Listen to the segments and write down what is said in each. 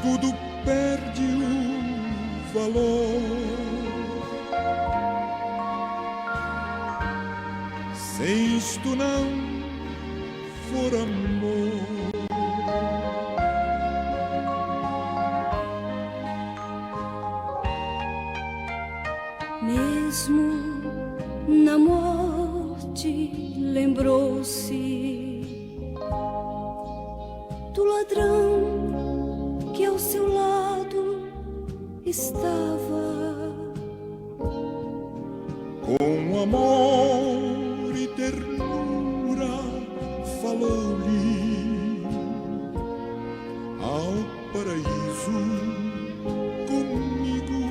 tudo perde o valor. Se isto não for amor, mesmo na morte lembrou-se do ladrão que ao seu lado estava. Com amor e ternura falou-lhe ao paraíso comigo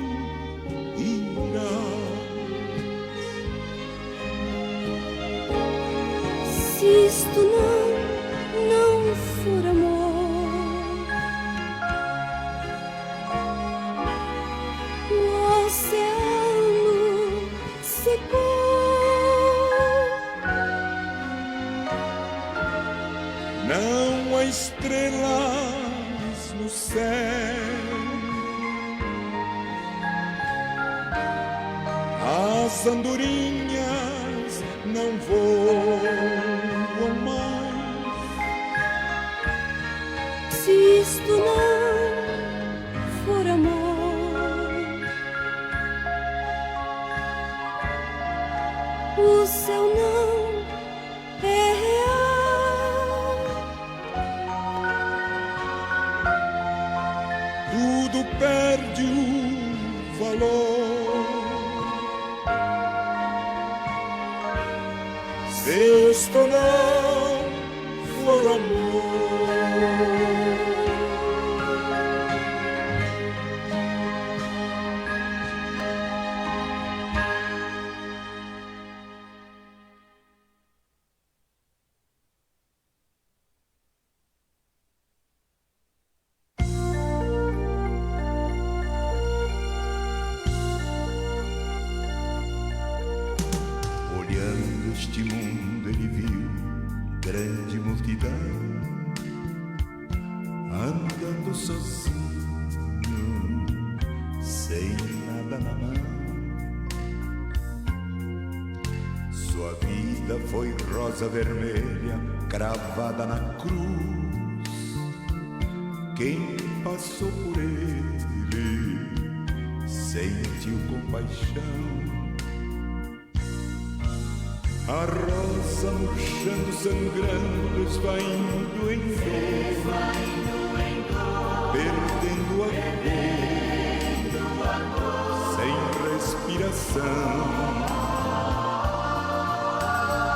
irás. Se isto não for amor, o oceano secou. Não há estrelas no céu, as andorinhas não voam mais. Se isto não for amor, o céu não é real. Tudo perde o valor. Se isto não for amor. Olhando este mundo ele viu grande multidão andando sozinho, sem nada na mão. Sua vida foi rosa vermelha cravada na cruz. Quem passou por ele sentiu compaixão. A rosa murchando, sangrando, esvaindo em dor, perdendo a cor, sem respiração.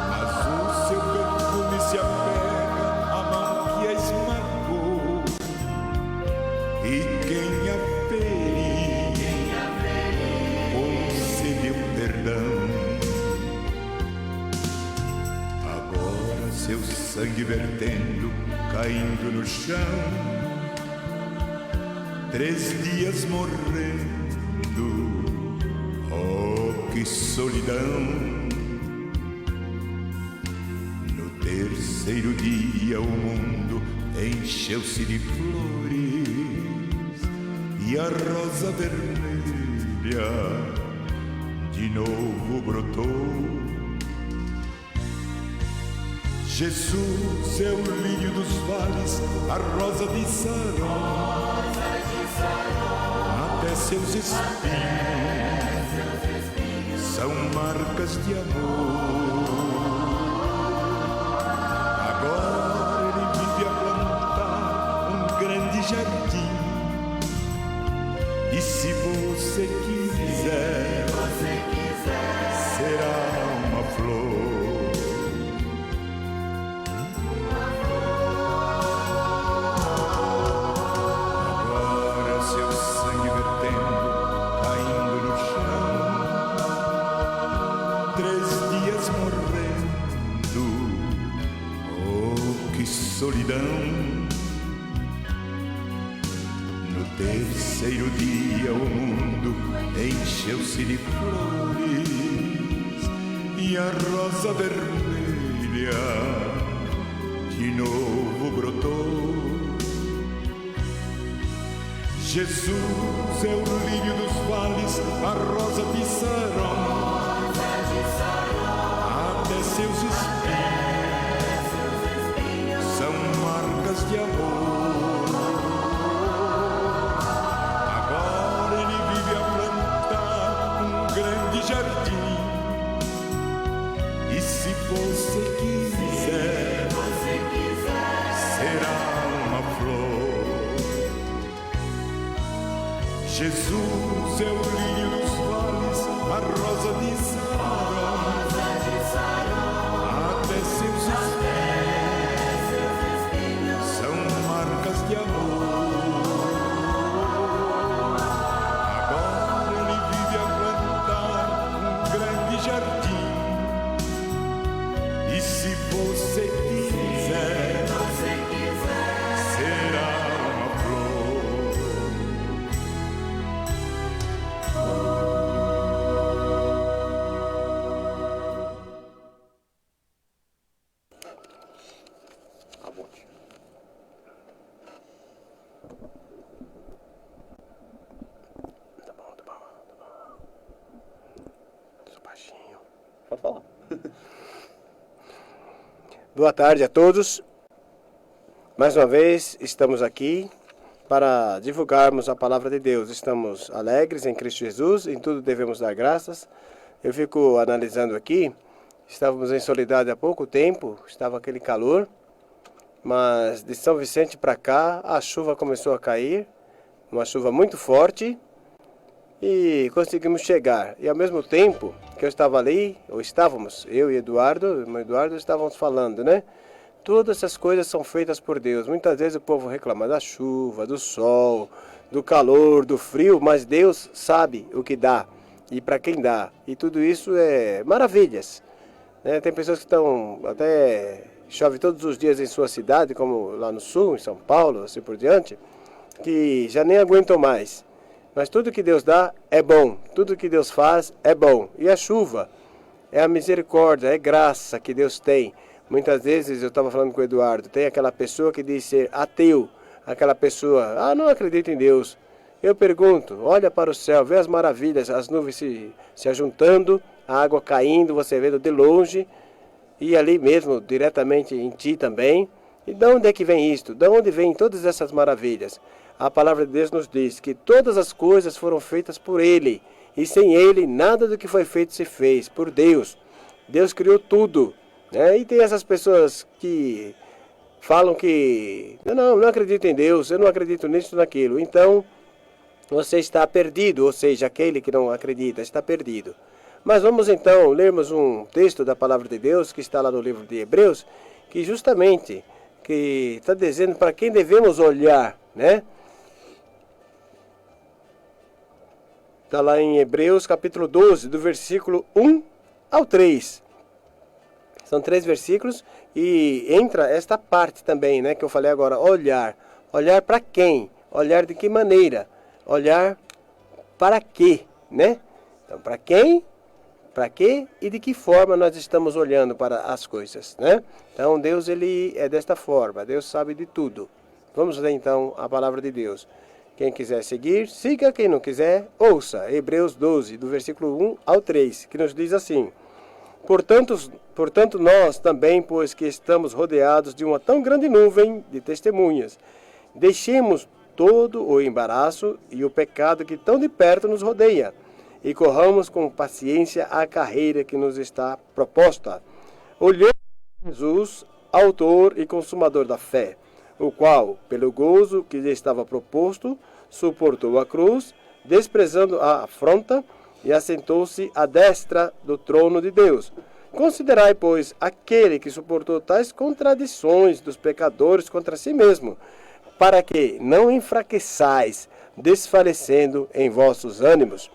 Mas o seu perfume se apega à mão que a esmagou, e quem a ferir concedeu perdão. Seu sangue vertendo, caindo no chão, 3 dias morrendo, oh que solidão. No 3º dia o mundo encheu-se de flores e a rosa vermelha de novo brotou. Jesus é o lírio dos vales, a rosa de Saró, até seus espinhos são marcas de amor. Agora ele vive a plantar um grande jardim, e se você quiser, será uma flor. Solidão. No 3º dia o mundo encheu-se de flores e a rosa vermelha de novo brotou. Jesus é o lírio dos vales, a rosa de Saron. Até seus espinhos são marcas de amor. Agora ele vive a plantar um grande jardim. E se você quiser, será uma flor. Jesus é o lírio dos vales, a rosa de Saron. Até seus espinhos são marcas de amor. Agora ele vive a plantar um grande jardim. E se você quiser, será uma flor. Pode falar. Boa tarde a todos. Mais uma vez estamos aqui para divulgarmos a palavra de Deus. Estamos alegres em Cristo Jesus, em tudo devemos dar graças. Eu fico analisando aqui, estávamos em Soledade há pouco tempo, estava aquele calor, mas de São Vicente para cá a chuva começou a cair, uma chuva muito forte, e conseguimos chegar. E ao mesmo tempo que eu estava ali, ou estávamos, eu e Eduardo, estávamos falando, né? Todas essas coisas são feitas por Deus. Muitas vezes o povo reclama da chuva, do sol, do calor, do frio, mas Deus sabe o que dá e para quem dá. E tudo isso é maravilhas, né? Tem pessoas que estão até chove todos os dias em sua cidade, como lá no sul, em São Paulo, assim por diante, que já nem aguentam mais. Mas tudo que Deus dá é bom, tudo que Deus faz é bom. E a chuva é a misericórdia, é graça que Deus tem. Muitas vezes, eu estava falando com o Eduardo, tem aquela pessoa que diz ser ateu, aquela pessoa, não acredita em Deus. Eu pergunto, olha para o céu, vê as maravilhas, as nuvens se ajuntando, a água caindo, você vendo de longe, e ali mesmo, diretamente em ti também. E de onde é que vem isto? De onde vêm todas essas maravilhas? A palavra de Deus nos diz que todas as coisas foram feitas por Ele, e sem Ele nada do que foi feito se fez, por Deus. Deus criou tudo, né? E tem essas pessoas que falam que não acredito em Deus, eu não acredito nisso, naquilo. Então, você está perdido, ou seja, aquele que não acredita está perdido. Mas vamos então lermos um texto da palavra de Deus que está lá no livro de Hebreus, que justamente que está dizendo para quem devemos olhar, né? Está lá em Hebreus capítulo 12, do versículo 1 ao 3. São 3 versículos e entra esta parte também, né, que eu falei agora, olhar. Olhar para quem? Olhar de que maneira? Olhar para quê, né? Então, para quem, para quê e de que forma nós estamos olhando para as coisas, né? Então, Deus, ele é desta forma, Deus sabe de tudo. Vamos ler então a palavra de Deus. Quem quiser seguir, siga. Quem não quiser, ouça. Hebreus 12, do versículo 1 ao 3, que nos diz assim: Portanto, nós também, pois que estamos rodeados de uma tão grande nuvem de testemunhas, deixemos todo o embaraço e o pecado que tão de perto nos rodeia, e corramos com paciência a carreira que nos está proposta, olhando para Jesus, autor e consumador da fé, o qual, pelo gozo que lhe estava proposto, suportou a cruz, desprezando a afronta, e assentou-se à destra do trono de Deus. Considerai, pois, aquele que suportou tais contradições dos pecadores contra si mesmo, para que não enfraqueçais, desfalecendo em vossos ânimos.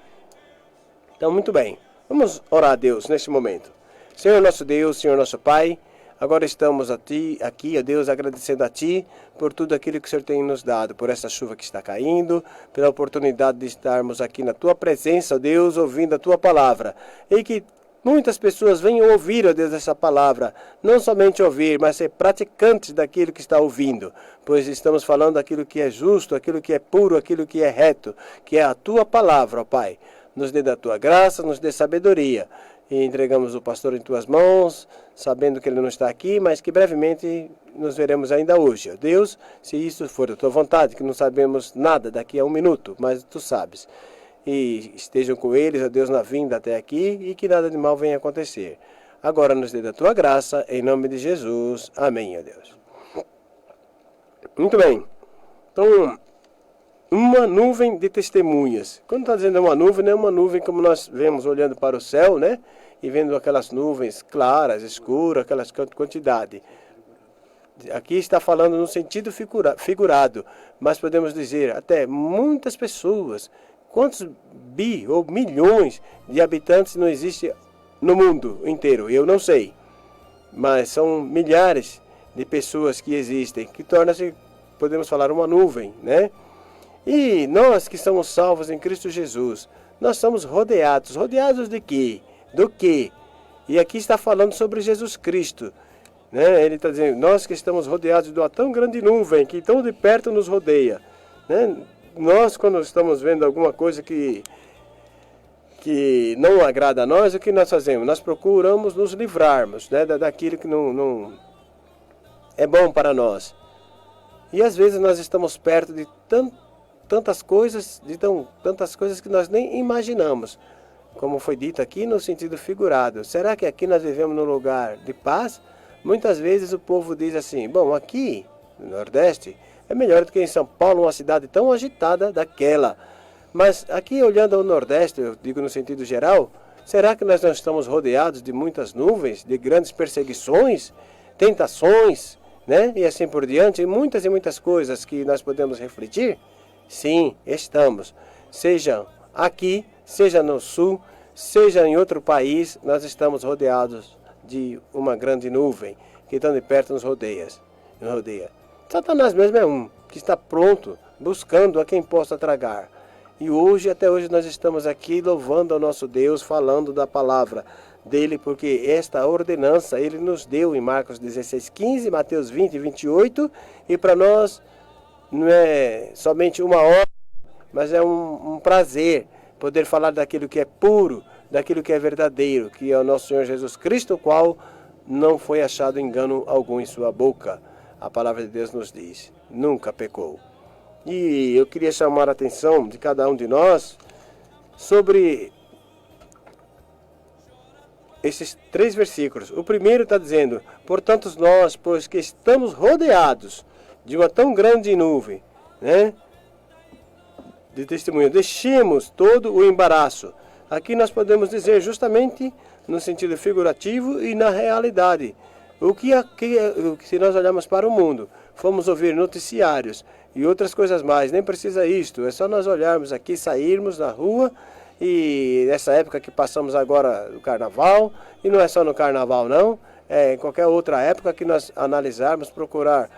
Então, muito bem. Vamos orar a Deus neste momento. Senhor nosso Deus, Senhor nosso Pai, agora estamos aqui, ó Deus, agradecendo a Ti por tudo aquilo que o Senhor tem nos dado, por essa chuva que está caindo, pela oportunidade de estarmos aqui na Tua presença, ó Deus, ouvindo a Tua palavra. E que muitas pessoas venham ouvir, ó Deus, essa palavra. Não somente ouvir, mas ser praticantes daquilo que está ouvindo. Pois estamos falando daquilo que é justo, aquilo que é puro, aquilo que é reto, que é a tua palavra, ó Pai. Nos dê da tua graça, nos dê sabedoria. E entregamos o pastor em tuas mãos, sabendo que ele não está aqui, mas que brevemente nos veremos ainda hoje. Ó Deus, se isso for da tua vontade, que não sabemos nada daqui a um minuto, mas tu sabes. E estejam com eles, ó Deus, na vinda até aqui, e que nada de mal venha acontecer. Agora nos dê da tua graça, em nome de Jesus. Amém, ó Deus. Muito bem. Então, uma nuvem de testemunhas. Quando está dizendo uma nuvem, não é uma nuvem como nós vemos olhando para o céu, né? E vendo aquelas nuvens claras, escuras, aquelas quantidade. Aqui está falando no sentido figurado, mas podemos dizer até muitas pessoas. Quantos ou milhões de habitantes não existe no mundo inteiro? Eu não sei, mas são milhares de pessoas que existem, que torna-se, podemos falar, uma nuvem, né? E nós que somos salvos em Cristo Jesus, nós somos rodeados. Rodeados de quê? Do quê? E aqui está falando sobre Jesus Cristo, né? Ele está dizendo, nós que estamos rodeados de uma tão grande nuvem, que tão de perto nos rodeia, né? Nós, quando estamos vendo alguma coisa que não agrada a nós, o que nós fazemos? Nós procuramos nos livrarmos, né, daquilo que não é bom para nós. E às vezes nós estamos perto de tantas coisas que nós nem imaginamos. Como foi dito aqui no sentido figurado. Será que aqui nós vivemos num lugar de paz? Muitas vezes o povo diz assim, bom, aqui no Nordeste é melhor do que em São Paulo, uma cidade tão agitada daquela. Mas aqui olhando ao Nordeste, eu digo no sentido geral, será que nós não estamos rodeados de muitas nuvens, de grandes perseguições, tentações, né? E assim por diante, e muitas coisas que nós podemos refletir? Sim, estamos. Seja aqui, seja no Sul, seja em outro país, nós estamos rodeados de uma grande nuvem que tão de perto nos rodeia. Satanás mesmo é um que está pronto, buscando a quem possa tragar. E até hoje nós estamos aqui louvando ao nosso Deus, falando da palavra dele, porque esta ordenança ele nos deu em Marcos 16:15, Mateus 20:28, e para nós não é somente uma hora, mas é um prazer poder falar daquilo que é puro, daquilo que é verdadeiro, que é o nosso Senhor Jesus Cristo, o qual não foi achado engano algum em sua boca. A palavra de Deus nos diz, nunca pecou. E eu queria chamar a atenção de cada um de nós sobre esses 3 versículos. O primeiro está dizendo, portanto nós, pois que estamos rodeados de uma tão grande nuvem, né, de testemunho, deixemos todo o embaraço. Aqui nós podemos dizer justamente no sentido figurativo e na realidade. Se nós olharmos para o mundo, fomos ouvir noticiários e outras coisas mais, nem precisa isto, é só nós olharmos aqui, sairmos na rua, e nessa época que passamos agora do carnaval, e não é só no carnaval não, é em qualquer outra época que nós analisarmos, procurar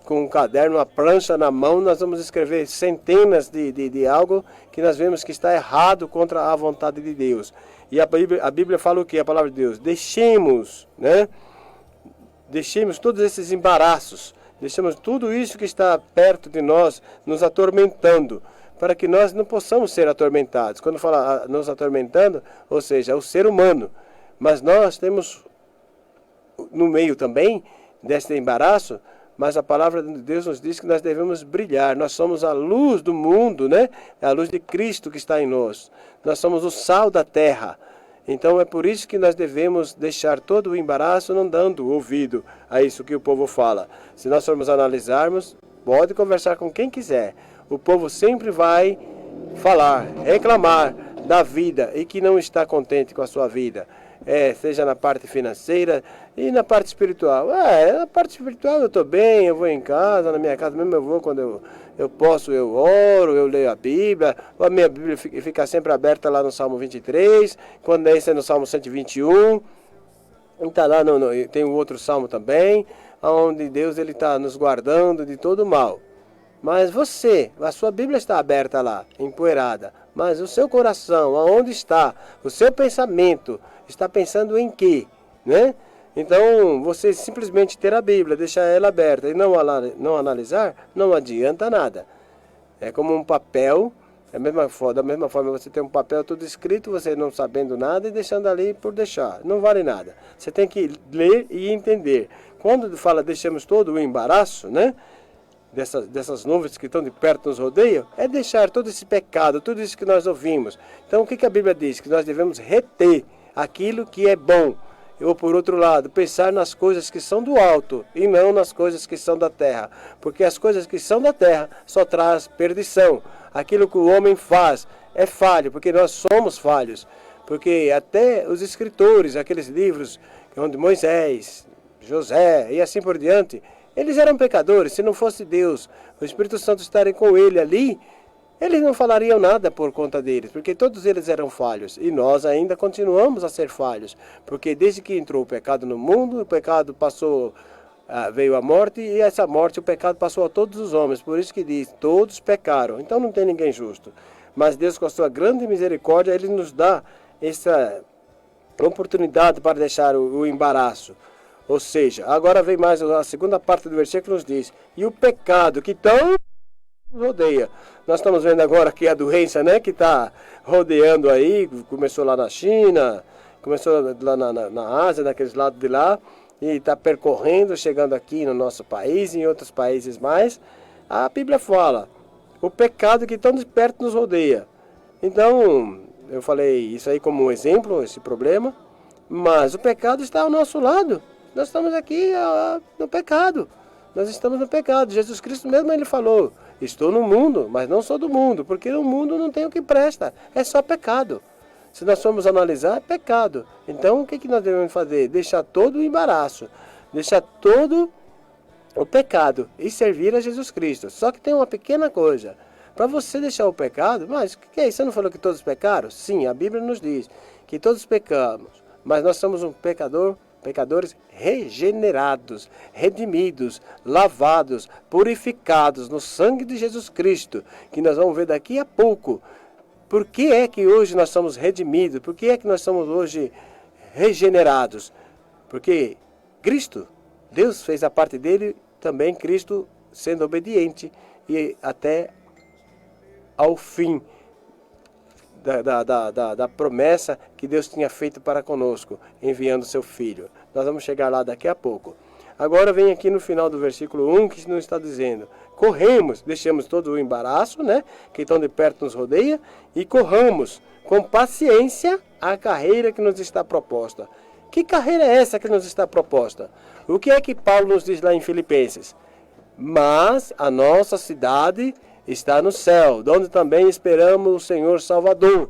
com um caderno, uma prancha na mão, nós vamos escrever centenas de algo que nós vemos que está errado contra a vontade de Deus. E a Bíblia fala o que? A palavra de Deus, deixemos, né? Deixemos todos esses embaraços, deixemos tudo isso que está perto de nós nos atormentando, para que nós não possamos ser atormentados. Quando fala nos atormentando, ou seja, o ser humano. Mas nós temos no meio também deste embaraço, mas a palavra de Deus nos diz que nós devemos brilhar. Nós somos a luz do mundo, né? É a luz de Cristo que está em nós. Nós somos o sal da terra. Então é por isso que nós devemos deixar todo o embaraço, não dando ouvido a isso que o povo fala. Se nós formos analisarmos, pode conversar com quem quiser. O povo sempre vai falar, reclamar da vida e que não está contente com a sua vida. Seja na parte financeira e na parte espiritual. Na parte espiritual eu estou bem, eu vou em casa, na minha casa mesmo eu vou quando eu posso, eu oro, eu leio a Bíblia. A minha Bíblia fica sempre aberta lá no Salmo 23, quando é no Salmo 121. Está lá, tem um outro Salmo também, onde Deus está nos guardando de todo mal. Mas a sua Bíblia está aberta lá, empoeirada. Mas o seu coração, aonde está? O seu pensamento Está pensando em quê? Né? Então, você simplesmente ter a Bíblia, deixar ela aberta e não analisar, não adianta nada. É como um papel, da mesma forma você tem um papel tudo escrito, você não sabendo nada e deixando ali por deixar. Não vale nada. Você tem que ler e entender. Quando fala deixamos todo o embaraço, né? Dessas nuvens que estão de perto nos rodeiam, é deixar todo esse pecado, tudo isso que nós ouvimos. Então o que a Bíblia diz? Que nós devemos reter aquilo que é bom. Ou por outro lado, pensar nas coisas que são do alto e não nas coisas que são da terra. Porque as coisas que são da terra só traz perdição. Aquilo que o homem faz é falho, porque nós somos falhos. Porque até os escritores, aqueles livros onde Moisés, José e assim por diante, eles eram pecadores. Se não fosse Deus, o Espírito Santo estarem com ele ali, eles não falariam nada por conta deles, porque todos eles eram falhos. E nós ainda continuamos a ser falhos, porque desde que entrou o pecado no mundo, o pecado passou, veio a morte, e essa morte, o pecado passou a todos os homens. Por isso que diz, todos pecaram. Então não tem ninguém justo. Mas Deus, com a sua grande misericórdia, Ele nos dá essa oportunidade para deixar o embaraço. Ou seja, agora vem mais a segunda parte do versículo, nos diz, e o pecado que tão rodeia. Nós estamos vendo agora aqui a doença, né, que está rodeando aí, começou lá na China, começou lá na Ásia, naqueles lados de lá, e está percorrendo, chegando aqui no nosso país e em outros países mais. A Bíblia fala, o pecado que tão de perto nos rodeia. Então, eu falei isso aí como um exemplo, esse problema, mas o pecado está ao nosso lado. Nós estamos aqui no pecado. Nós estamos no pecado. Jesus Cristo mesmo ele falou, estou no mundo, mas não sou do mundo, porque no mundo não tem o que presta, é só pecado. Se nós formos analisar, é pecado. Então, o que nós devemos fazer? Deixar todo o embaraço, deixar todo o pecado e servir a Jesus Cristo. Só que tem uma pequena coisa. Para você deixar o pecado, mas o que é isso? Você não falou que todos pecaram? Sim, a Bíblia nos diz que todos pecamos, mas nós somos pecadores regenerados, redimidos, lavados, purificados no sangue de Jesus Cristo, que nós vamos ver daqui a pouco. Por que é que hoje nós somos redimidos? Por que é que nós somos hoje regenerados? Porque Cristo, Deus fez a parte dele, também Cristo sendo obediente e até ao fim da promessa que Deus tinha feito para conosco, enviando seu Filho. Nós vamos chegar lá daqui a pouco. Agora vem aqui no final do versículo 1 que nos está dizendo, corremos, deixamos todo o embaraço, né, que tão de perto nos rodeia, e corramos com paciência a carreira que nos está proposta. Que carreira é essa que nos está proposta? O que é que Paulo nos diz lá em Filipenses? Mas a nossa cidade está no céu, onde também esperamos o Senhor Salvador,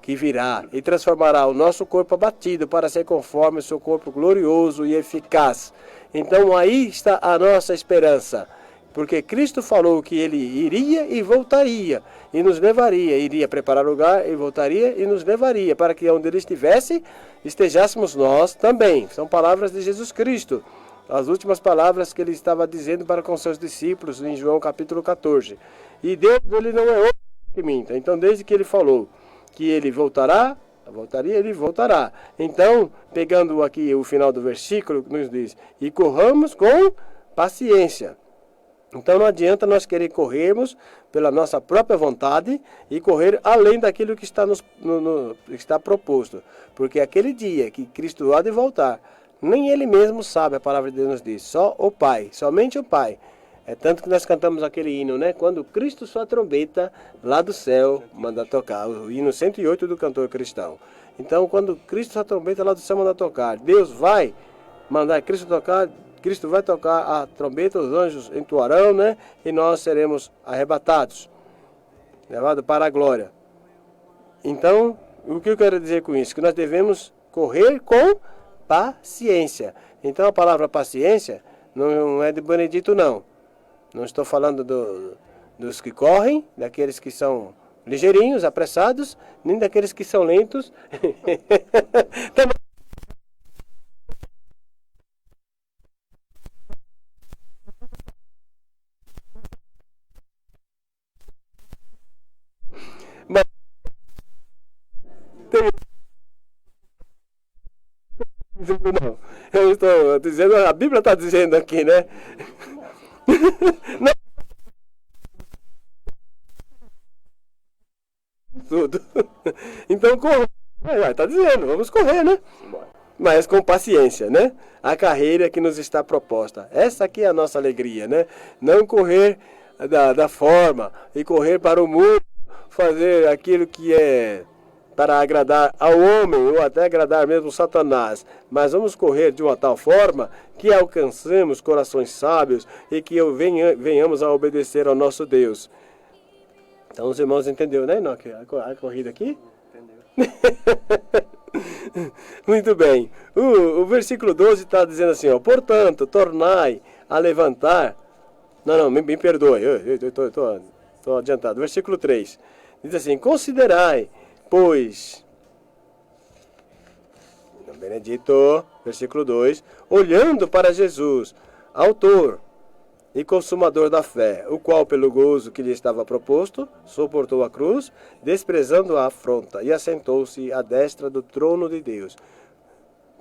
que virá e transformará o nosso corpo abatido para ser conforme o seu corpo glorioso e eficaz. Então aí está a nossa esperança, porque Cristo falou que Ele iria e voltaria, e nos levaria, iria preparar lugar e voltaria e nos levaria, para que onde Ele estivesse, estejássemos nós também. São palavras de Jesus Cristo. As últimas palavras que ele estava dizendo para com seus discípulos em João capítulo 14. E Deus, ele não é outro que minta. Então, desde que ele falou que ele voltaria, ele voltará. Então, pegando aqui o final do versículo, nos diz, e corramos com paciência. Então, não adianta nós querer corrermos pela nossa própria vontade e correr além daquilo que está, está proposto. Porque aquele dia que Cristo há de voltar, nem Ele mesmo sabe, a palavra de Deus nos diz, só o Pai, somente o Pai. É tanto que nós cantamos aquele hino, né? Quando Cristo sua trombeta lá do céu manda tocar, o hino 108 do cantor cristão. Então, quando Cristo sua trombeta lá do céu manda tocar, Deus vai mandar Cristo tocar, Cristo vai tocar a trombeta, os anjos entoarão, né? E nós seremos arrebatados, levados para a glória. Então, o que eu quero dizer com isso? Que nós devemos correr com paciência. Então a palavra paciência não é de Benedito, não. Não estou falando dos que correm, daqueles que são ligeirinhos, apressados, nem daqueles que são lentos. dizendo, não. Eu estou dizendo, a Bíblia está dizendo aqui, né? Não. Tudo. Então, corre. Está dizendo, vamos correr, né? Mas com paciência, né? A carreira que nos está proposta. Essa aqui é a nossa alegria, né? Não correr da forma e correr para o mundo, fazer aquilo que é para agradar ao homem ou até agradar mesmo Satanás. Mas vamos correr de uma tal forma que alcancemos corações sábios e que venhamos a obedecer ao nosso Deus. Então os irmãos entenderam, né, Enoque? A corrida aqui? Entendeu. Muito bem. O versículo 12 está dizendo assim, ó, portanto, tornai a levantar. Não, me perdoe, eu estou adiantado. Versículo 3 diz assim, considerai, pois, Benedito, versículo 2, olhando para Jesus, autor e consumador da fé, o qual, pelo gozo que lhe estava proposto, suportou a cruz, desprezando a afronta, e assentou-se à destra do trono de Deus.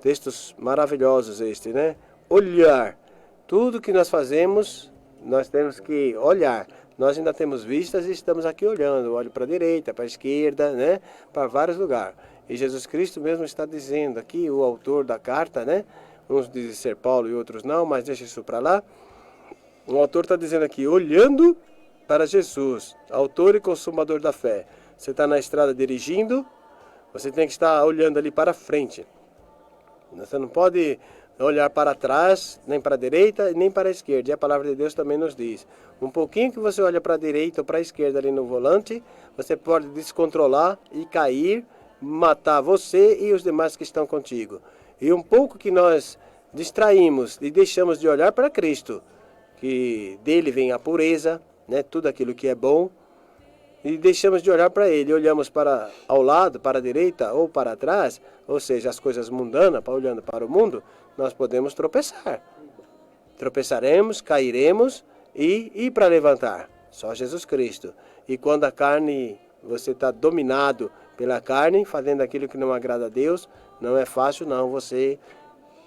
Textos maravilhosos este, né? Olhar. Tudo que nós fazemos, nós temos que olhar. Nós ainda temos vistas e estamos aqui olhando. Olho para a direita, para a esquerda, né? Para vários lugares. E Jesus Cristo mesmo está dizendo aqui, o autor da carta, né? Uns dizem ser Paulo e outros não, mas deixa isso para lá. O autor está dizendo aqui, olhando para Jesus, autor e consumador da fé. Você está na estrada dirigindo, você tem que estar olhando ali para frente. Você não pode olhar para trás, nem para a direita, nem para a esquerda. E a palavra de Deus também nos diz. Um pouquinho que você olha para a direita ou para a esquerda ali no volante, você pode descontrolar e cair, matar você e os demais que estão contigo. E um pouco que nós distraímos e deixamos de olhar para Cristo, que dele vem a pureza, né, tudo aquilo que é bom, e deixamos de olhar para ele, olhamos para ao lado, para a direita ou para trás, ou seja, as coisas mundanas, olhando para o mundo, nós podemos tropeçar. Tropeçaremos, cairemos e para levantar, só Jesus Cristo. E quando a carne, você está dominado pela carne, fazendo aquilo que não agrada a Deus, não é fácil não você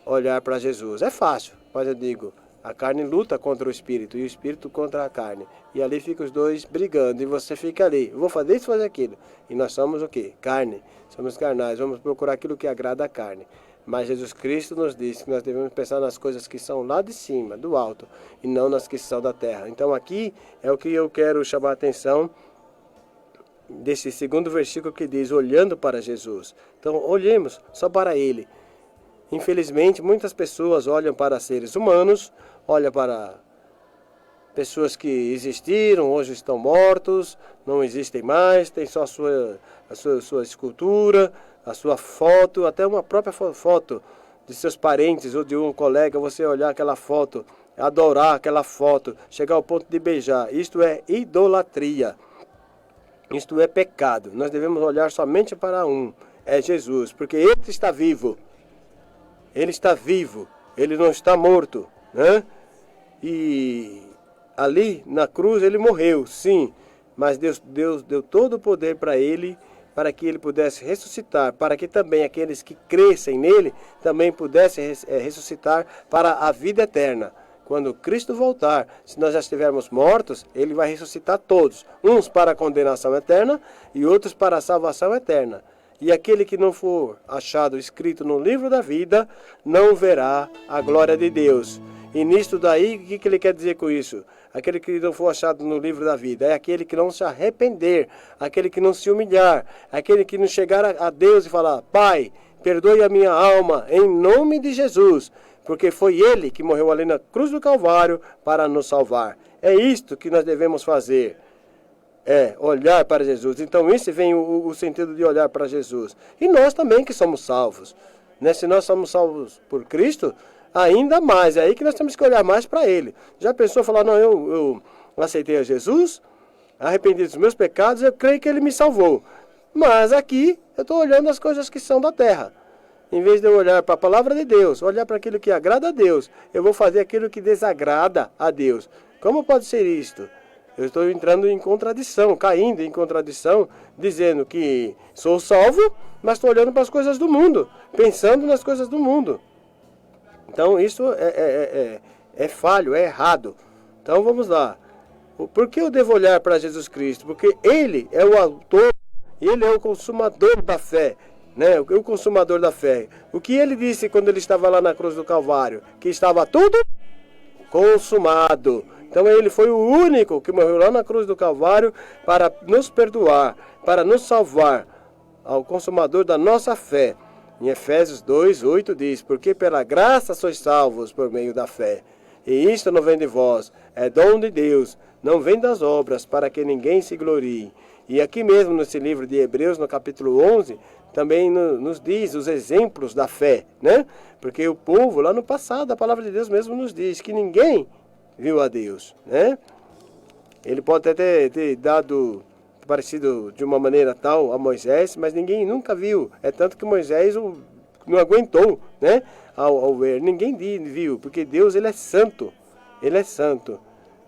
olhar para Jesus. É fácil, mas eu digo, a carne luta contra o espírito e o espírito contra a carne. E ali ficam os dois brigando e você fica ali. Eu vou fazer isso, fazer aquilo. E nós somos o quê? Carne. Somos carnais. Vamos procurar aquilo que agrada a carne. Mas Jesus Cristo nos diz que nós devemos pensar nas coisas que são lá de cima, do alto, e não nas que são da terra. Então aqui é o que eu quero chamar a atenção desse segundo versículo que diz, olhando para Jesus. Então olhemos só para Ele. Infelizmente, muitas pessoas olham para seres humanos, olham para pessoas que existiram, hoje estão mortos, não existem mais, tem só a sua escultura, a sua foto, até uma própria foto de seus parentes ou de um colega, você olhar aquela foto, adorar aquela foto, chegar ao ponto de beijar. Isto é idolatria, isto é pecado. Nós devemos olhar somente para um, é Jesus, porque Ele está vivo. Ele está vivo, Ele não está morto, né? E ali na cruz Ele morreu, sim, mas Deus deu todo o poder para Ele, para que Ele pudesse ressuscitar, para que também aqueles que crescem nele também pudessem ressuscitar para a vida eterna. Quando Cristo voltar, se nós já estivermos mortos, Ele vai ressuscitar todos, uns para a condenação eterna e outros para a salvação eterna. E aquele que não for achado escrito no livro da vida, não verá a glória de Deus. E nisto daí, o que ele quer dizer com isso? Aquele que não for achado no livro da vida, é aquele que não se arrepender, aquele que não se humilhar, aquele que não chegar a Deus e falar, Pai, perdoe a minha alma, em nome de Jesus, porque foi Ele que morreu ali na cruz do Calvário para nos salvar. É isto que nós devemos fazer. Olhar para Jesus. Então, esse vem o sentido de olhar para Jesus. E nós também que somos salvos. Né? Se nós somos salvos por Cristo, ainda mais. É aí que nós temos que olhar mais para Ele. Já pensou falar, não, eu aceitei a Jesus, arrependi dos meus pecados, eu creio que Ele me salvou. Mas aqui, eu estou olhando as coisas que são da terra. Em vez de eu olhar para a palavra de Deus, olhar para aquilo que agrada a Deus, eu vou fazer aquilo que desagrada a Deus. Como pode ser isto? Eu estou entrando em contradição, caindo em contradição, dizendo que sou salvo, mas estou olhando para as coisas do mundo, pensando nas coisas do mundo. Então isso é falho, é errado. Então vamos lá. Por que eu devo olhar para Jesus Cristo? Porque Ele é o autor, Ele é o consumador da fé, né? O consumador da fé. O que Ele disse quando Ele estava lá na cruz do Calvário? Que estava tudo consumado. Então Ele foi o único que morreu lá na cruz do Calvário para nos perdoar, para nos salvar, ao consumador da nossa fé. Em Efésios 2:8 diz: porque pela graça sois salvos por meio da fé. E isto não vem de vós, é dom de Deus, não vem das obras, para que ninguém se glorie. E aqui mesmo nesse livro de Hebreus, no capítulo 11, também nos diz os exemplos da fé, né? Porque o povo, lá no passado, a palavra de Deus mesmo nos diz que ninguém viu a Deus, né? Ele pode até ter dado parecido de uma maneira tal a Moisés, mas ninguém nunca viu. É tanto que Moisés não aguentou, né? Ao ver, ninguém viu, porque Deus, Ele é santo,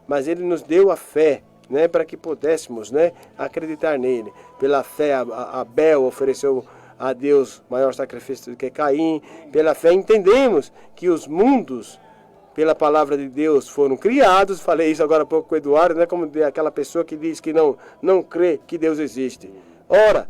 mas Ele nos deu a fé, né, para que pudéssemos, né, acreditar nele. Pela fé, Abel ofereceu a Deus maior sacrifício do que Caim. Pela fé entendemos que os mundos, pela palavra de Deus, foram criados. Falei isso agora há pouco com o Eduardo, né, como aquela pessoa que diz que não crê que Deus existe. Ora,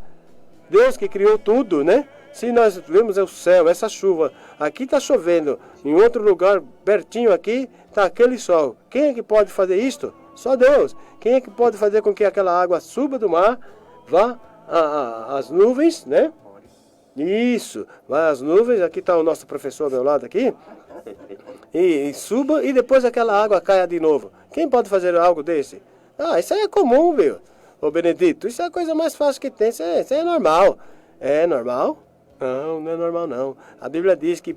Deus que criou tudo, né? Se nós vemos o céu, essa chuva, aqui está chovendo, em outro lugar, pertinho aqui, está aquele sol. Quem é que pode fazer isto? Só Deus. Quem é que pode fazer com que aquela água suba do mar, vá às nuvens, né? Isso, vai às nuvens, aqui está o nosso professor ao meu lado aqui, e suba e depois aquela água caia de novo. Quem pode fazer algo desse? Isso aí é comum, meu. Ô Benedito, isso é a coisa mais fácil que tem, isso é normal. É normal? Não, não é normal não. A Bíblia diz que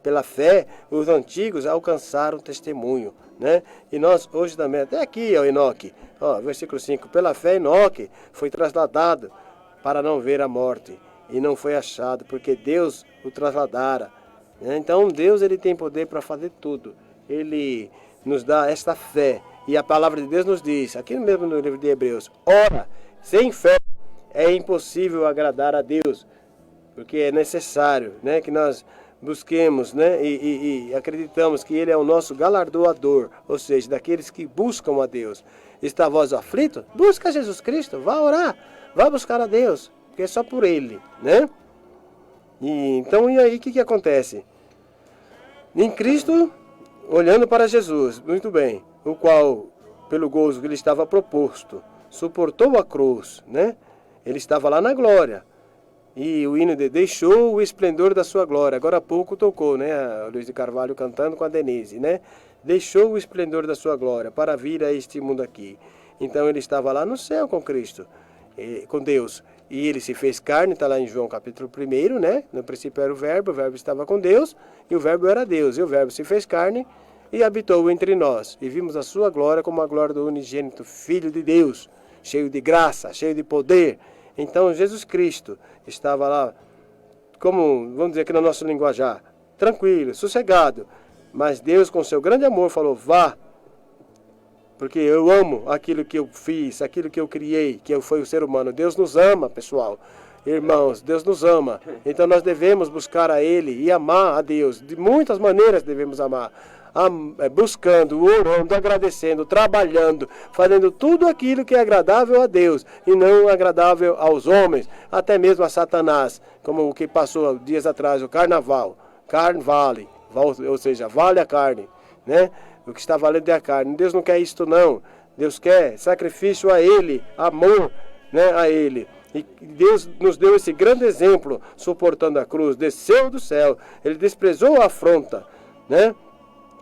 pela fé, os antigos alcançaram testemunho, né? E nós hoje também, até aqui, ó, Enoque, ó, versículo 5, pela fé Enoque foi trasladado para não ver a morte, e não foi achado, porque Deus o trasladara. Então Deus, Ele tem poder para fazer tudo. Ele nos dá esta fé, e a palavra de Deus nos diz, aqui mesmo no livro de Hebreus, ora, sem fé é impossível agradar a Deus, porque é necessário, né, que nós busquemos, né, e acreditamos que Ele é o nosso galardoador, ou seja, daqueles que buscam a Deus. Está vós aflito? Busca Jesus Cristo, vá orar, vá buscar a Deus, porque é só por Ele, né? Então, e aí o que acontece? Em Cristo, olhando para Jesus, muito bem, o qual, pelo gozo que lhe estava proposto, suportou a cruz, né? Ele estava lá na glória. E o hino de deixou o esplendor da sua glória. Agora há pouco tocou, né? A Luiz de Carvalho cantando com a Denise, né? Deixou o esplendor da sua glória para vir a este mundo aqui. Então ele estava lá no céu com Cristo, com Deus. E ele se fez carne, está lá em João capítulo 1, né? No princípio era o verbo estava com Deus, e o verbo era Deus. E o verbo se fez carne e habitou entre nós. E vimos a sua glória como a glória do unigênito Filho de Deus, cheio de graça, cheio de poder. Então Jesus Cristo estava lá, como, vamos dizer aqui no nosso linguajar, tranquilo, sossegado. Mas Deus, com seu grande amor, falou, vá, porque eu amo aquilo que eu fiz, aquilo que eu criei, que foi o ser humano. Deus nos ama, pessoal. Irmãos, Deus nos ama. Então nós devemos buscar a Ele e amar a Deus. De muitas maneiras devemos amar. Buscando, orando, agradecendo, trabalhando, fazendo tudo aquilo que é agradável a Deus e não agradável aos homens, até mesmo a Satanás, como o que passou dias atrás, o carnaval, ou seja, vale a carne, né? O que está valendo é a carne. Deus não quer isto não, Deus quer sacrifício a Ele, amor, né, a Ele. E Deus nos deu esse grande exemplo, suportando a cruz, desceu do céu, Ele desprezou a afronta, né?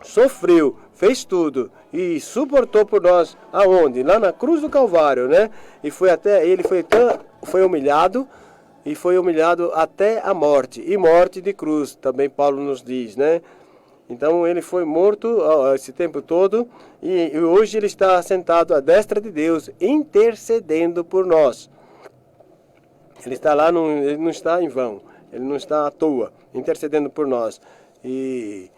Sofreu, fez tudo e suportou por nós aonde? Lá na cruz do Calvário, né? E foi humilhado e foi humilhado até a morte, e morte de cruz, também Paulo nos diz, né? Então ele foi morto esse tempo todo e hoje ele está sentado à destra de Deus, intercedendo por nós. Ele está lá, ele não está em vão, ele não está à toa, intercedendo por nós. E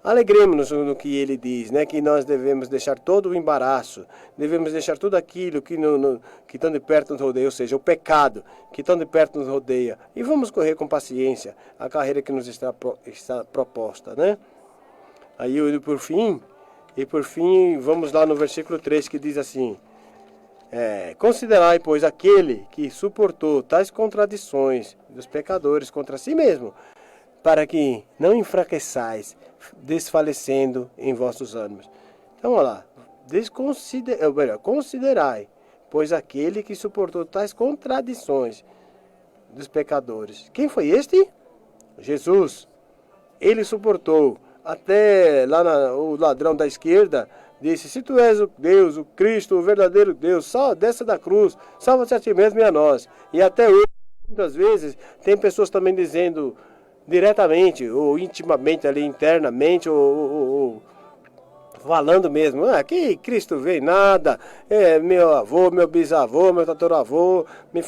alegremos-nos no que ele diz, né? Que nós devemos deixar todo o embaraço, devemos deixar tudo aquilo que tão de perto nos rodeia, ou seja, o pecado que tão de perto nos rodeia, e vamos correr com paciência a carreira que nos está proposta, né? Aí, por fim, vamos lá no versículo 3, que diz assim: considerai, pois, aquele que suportou tais contradições dos pecadores contra si mesmo, para que não enfraqueçais, desfalecendo em vossos ânimos. Então, olha lá, considerai, pois, aquele que suportou tais contradições dos pecadores. Quem foi este? Jesus. Ele suportou. Até lá o ladrão da esquerda disse: se tu és o Deus, o Cristo, o verdadeiro Deus, desça da cruz, salva-te a ti mesmo e a nós. E até hoje, muitas vezes, tem pessoas também dizendo diretamente, ou intimamente ali, internamente, ou falando mesmo: que Cristo veio nada, meu avô, meu bisavô, meu tataravô me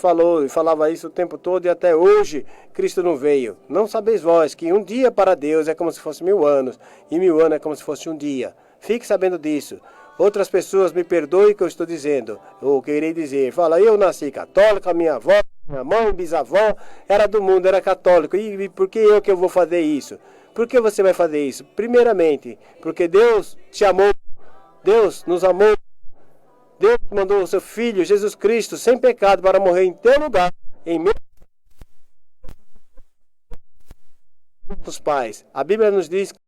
falava isso o tempo todo, e até hoje Cristo não veio. Não sabeis vós que um dia para Deus é como se fosse 1000 anos, e 1000 anos é como se fosse um dia. Fique sabendo disso. Outras pessoas me perdoem o que eu estou dizendo, ou que eu irei dizer. Fala: eu nasci católica, minha avó, minha mãe, bisavó era do mundo, era católico, e por que eu vou fazer isso? Por que você vai fazer isso? Primeiramente, porque Deus te amou, Deus nos amou, Deus mandou o seu Filho, Jesus Cristo, sem pecado, para morrer em teu lugar, em meus pais. A Bíblia nos diz